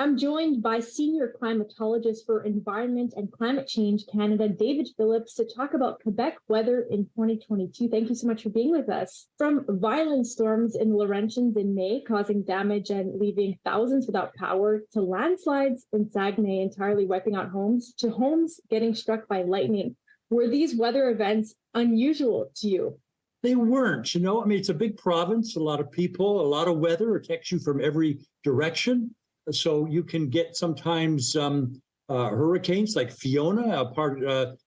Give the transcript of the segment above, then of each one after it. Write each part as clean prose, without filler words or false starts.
I'm joined by senior climatologist for Environment and Climate Change Canada, David Phillips, to talk about Quebec weather in 2022. Thank you so much for being with us. From violent storms in Laurentians in May, causing damage and leaving thousands without power, to landslides in Saguenay entirely wiping out homes, to homes getting struck by lightning. Were these weather events unusual to you? They weren't, I mean, it's a big province, a lot of people, a lot of weather attacks you from every direction. So you can get sometimes hurricanes like Fiona, part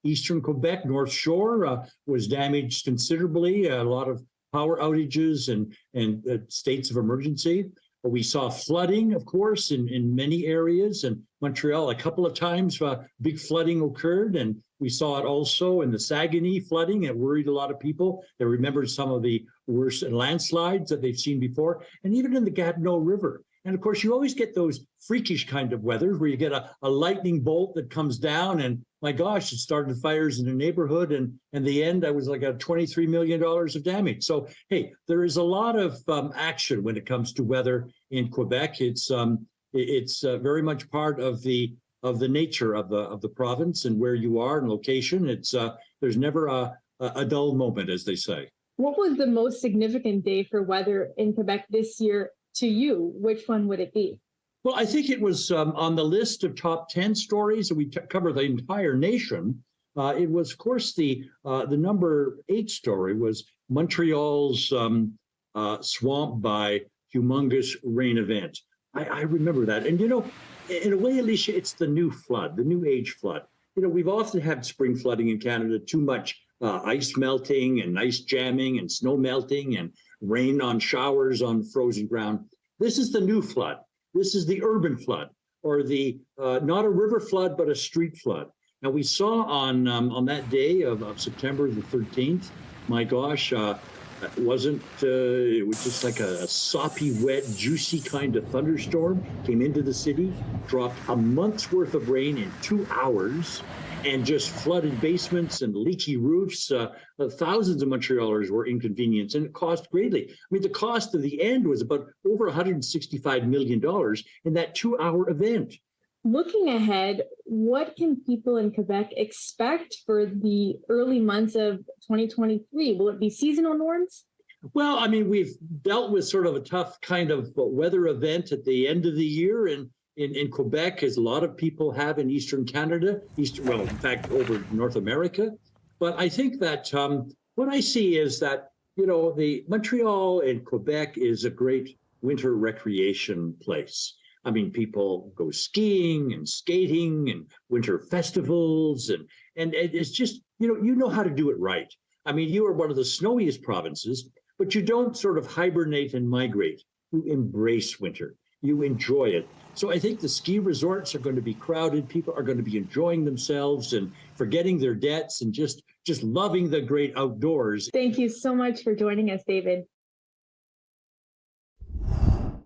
eastern Quebec, North Shore was damaged considerably, a lot of power outages and states of emergency. But we saw flooding, of course, in many areas. In Montreal, a couple of times, big flooding occurred. And we saw it also in the Saguenay flooding. It worried a lot of people. They remembered some of the worst landslides that they've seen before, and even in the Gatineau River. And of course, you always get those freakish kind of weather where you get a lightning bolt that comes down and my gosh, it started fires in the neighborhood. And in the end, that was like a $23 million of damage. So, hey, there is a lot of action when it comes to weather in Quebec. It's very much part of the nature of the province and where you are and location. It's there's never a dull moment, as they say. What was the most significant day for weather in Quebec this year to you? Which one would it be? Well, I think it was on the list of top 10 stories that we cover the entire nation. It was, of course, the number 8 story was Montreal's swamped by humongous rain event. I remember that. And, in a way, Alyssia, it's the new flood, the new age flood. We've often had spring flooding in Canada, too much ice melting and ice jamming and snow melting and rain on showers on frozen ground. This is the new flood. This is the urban flood, or the not a river flood, but a street flood. Now, we saw on that day of September the 13th, my gosh, it was just like a soppy, wet, juicy kind of thunderstorm, came into the city, dropped a month's worth of rain in 2 hours, and just flooded basements and leaky roofs. Thousands of Montrealers were inconvenienced, and it cost greatly. I mean, the cost of the end was about over $165 million in that 2-hour event. Looking ahead, what can people in Quebec expect for the early months of 2023? Will it be seasonal norms? Well, I mean, we've dealt with sort of a tough kind of weather event at the end of the year, and in Quebec, as a lot of people have in Eastern Canada, in fact, over North America. But I think that what I see is that, the Montreal and Quebec is a great winter recreation place. I mean, people go skiing and skating and winter festivals, and it's just, you know how to do it right. I mean, you are one of the snowiest provinces, but you don't sort of hibernate and migrate. You embrace winter. You enjoy it. So I think the ski resorts are going to be crowded. People are going to be enjoying themselves and forgetting their debts and just loving the great outdoors. Thank you so much for joining us, David.